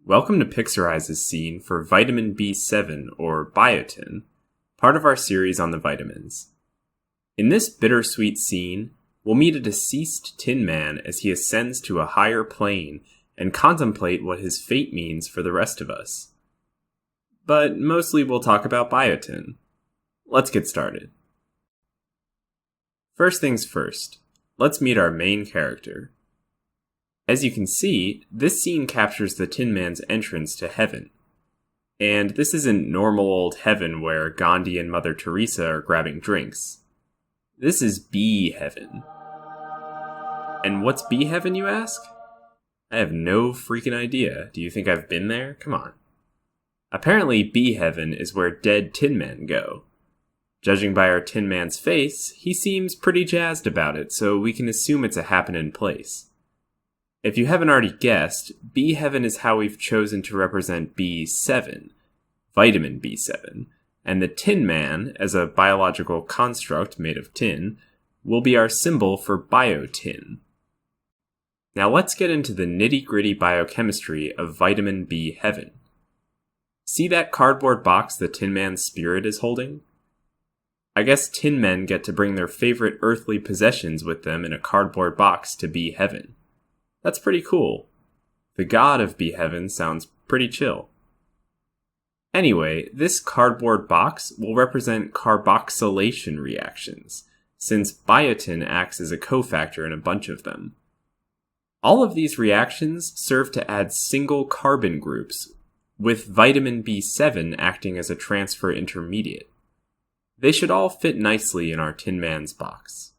Welcome to Pixarize's scene for vitamin B7 or biotin, part of our series on the vitamins. In this bittersweet scene, we'll meet a deceased Tin Man as he ascends to a higher plane and contemplate what his fate means for the rest of us. But mostly we'll talk about biotin. Let's get started. First things first, let's meet our main character. As you can see, this scene captures the Tin Man's entrance to heaven. And this isn't normal old heaven where Gandhi and Mother Teresa are grabbing drinks. This is bee heaven. And what's bee heaven, you ask? I have no freaking idea. Do you think I've been there? Come on. Apparently, bee heaven is where dead Tin Men go. Judging by our Tin Man's face, he seems pretty jazzed about it, so we can assume it's a happening place. If you haven't already guessed, bee heaven is how we've chosen to represent B7, vitamin B7, and the Tin Man, as a biological construct made of tin, will be our symbol for biotin. Now let's get into the nitty-gritty biochemistry of vitamin B heaven. See that cardboard box the Tin Man's spirit is holding? I guess Tin Men get to bring their favorite earthly possessions with them in a cardboard box to bee heaven. That's pretty cool. The god of bee heaven sounds pretty chill. Anyway, this cardboard box will represent carboxylation reactions, since biotin acts as a cofactor in a bunch of them. All of these reactions serve to add single carbon groups, with vitamin B7 acting as a transfer intermediate. They should all fit nicely in our Tin Man's box.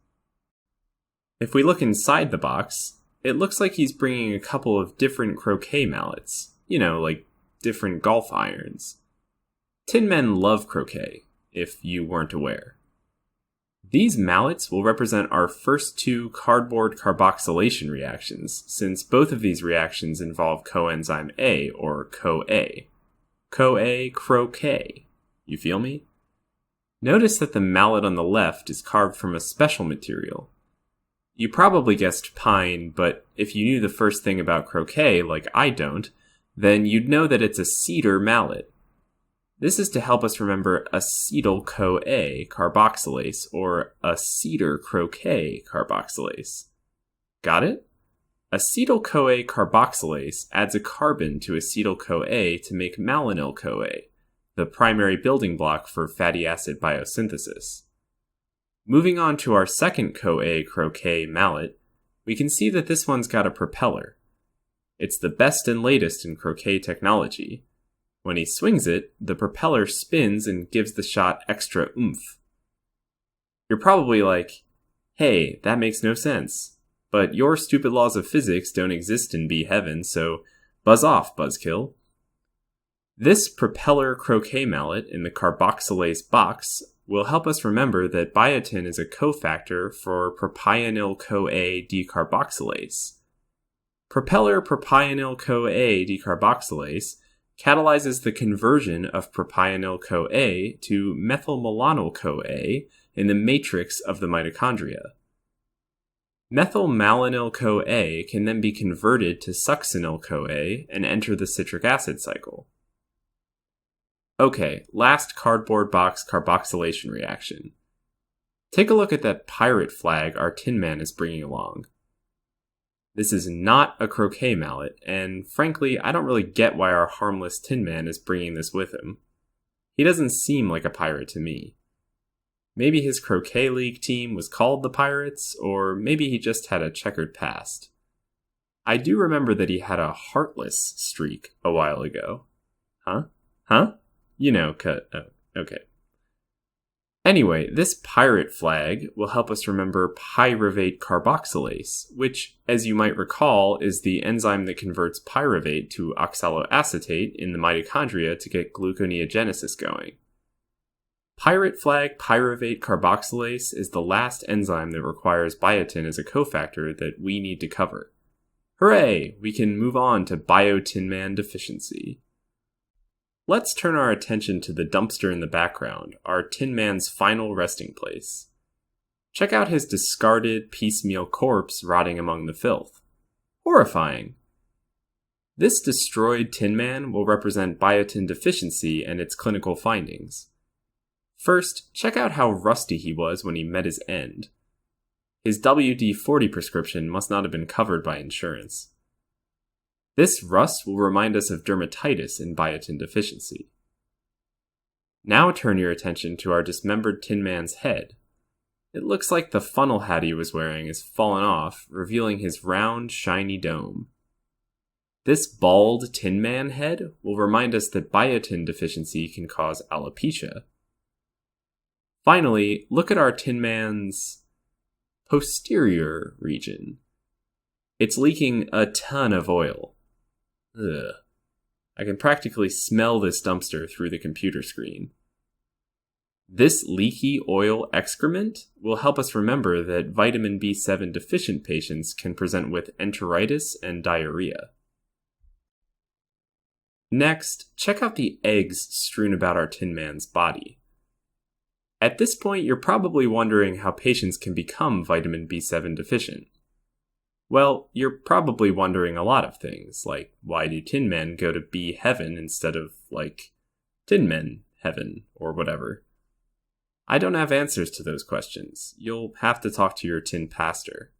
If we look inside the box, it looks like he's bringing a couple of different croquet mallets. Like different golf irons. Tin Men love croquet, if you weren't aware. These mallets will represent our first two cardboard carboxylation reactions, since both of these reactions involve coenzyme A, or CoA. CoA, croquet. You feel me? Notice that the mallet on the left is carved from a special material. You probably guessed pine, but if you knew the first thing about croquet, like I don't, then you'd know that it's a cedar mallet. This is to help us remember acetyl-CoA carboxylase, or acedar-croquet carboxylase. Got it? Acetyl-CoA carboxylase adds a carbon to acetyl-CoA to make malonyl-CoA, the primary building block for fatty acid biosynthesis. Moving on to our second CoA croquet mallet, we can see that this one's got a propeller. It's the best and latest in croquet technology. When he swings it, the propeller spins and gives the shot extra oomph. You're probably like, hey, that makes no sense. But your stupid laws of physics don't exist in bee heaven, so buzz off, buzzkill. This propeller croquet mallet in the carboxylase box will help us remember that biotin is a cofactor for propionyl-CoA decarboxylase. Propeller-propionyl-CoA decarboxylase catalyzes the conversion of propionyl-CoA to methylmalonyl-CoA in the matrix of the mitochondria. Methylmalonyl-CoA can then be converted to succinyl-CoA and enter the citric acid cycle. Okay, last cardboard box carboxylation reaction. Take a look at that pirate flag our Tin Man is bringing along. This is not a croquet mallet, and frankly, I don't really get why our harmless Tin Man is bringing this with him. He doesn't seem like a pirate to me. Maybe his croquet league team was called the Pirates, or maybe he just had a checkered past. I do remember that he had a heartless streak a while ago. Huh? Okay. Anyway, this pirate flag will help us remember pyruvate carboxylase, which, as you might recall, is the enzyme that converts pyruvate to oxaloacetate in the mitochondria to get gluconeogenesis going. Pirate flag pyruvate carboxylase is the last enzyme that requires biotin as a cofactor that we need to cover. Hooray! We can move on to biotin man deficiency. Let's turn our attention to the dumpster in the background, our Tin Man's final resting place. Check out his discarded, piecemeal corpse rotting among the filth. Horrifying. This destroyed Tin Man will represent biotin deficiency and its clinical findings. First, check out how rusty he was when he met his end. His WD-40 prescription must not have been covered by insurance. This rust will remind us of dermatitis in biotin deficiency. Now turn your attention to our dismembered Tin Man's head. It looks like the funnel hat he was wearing has fallen off, revealing his round, shiny dome. This bald Tin Man head will remind us that biotin deficiency can cause alopecia. Finally, look at our Tin Man's posterior region. It's leaking a ton of oil. Ugh. I can practically smell this dumpster through the computer screen. This leaky oil excrement will help us remember that vitamin B7 deficient patients can present with enteritis and diarrhea. Next, check out the eggs strewn about our Tin Man's body. At this point, you're probably wondering how patients can become vitamin B7 deficient. Well, you're probably wondering a lot of things, like why do Tin Men go to bee heaven instead of, Tin Men heaven, or whatever. I don't have answers to those questions. You'll have to talk to your tin pastor.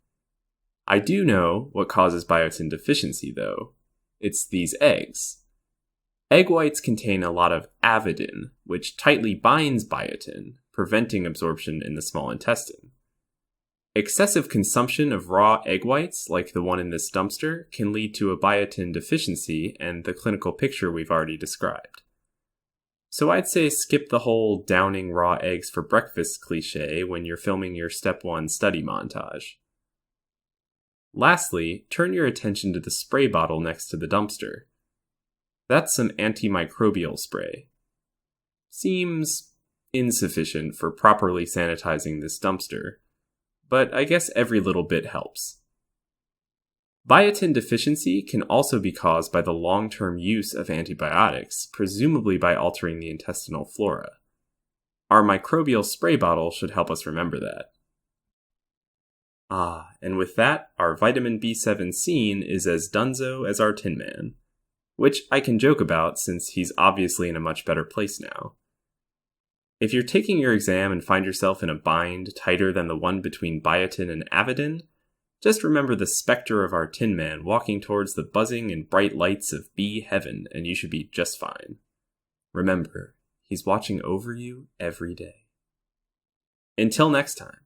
I do know what causes biotin deficiency, though. It's these eggs. Egg whites contain a lot of avidin, which tightly binds biotin, preventing absorption in the small intestine. Excessive consumption of raw egg whites, like the one in this dumpster, can lead to a biotin deficiency and the clinical picture we've already described. So I'd say skip the whole downing raw eggs for breakfast cliche when you're filming your Step 1 study montage. Lastly, turn your attention to the spray bottle next to the dumpster. That's some antimicrobial spray. Seems insufficient for properly sanitizing this dumpster, but I guess every little bit helps. Biotin deficiency can also be caused by the long-term use of antibiotics, presumably by altering the intestinal flora. Our microbial spray bottle should help us remember that. And with that, our vitamin B7 scene is as dunzo as our Tin Man, which I can joke about since he's obviously in a much better place now. If you're taking your exam and find yourself in a bind tighter than the one between biotin and avidin, just remember the specter of our Tin Man walking towards the buzzing and bright lights of bee heaven, and you should be just fine. Remember, he's watching over you every day. Until next time.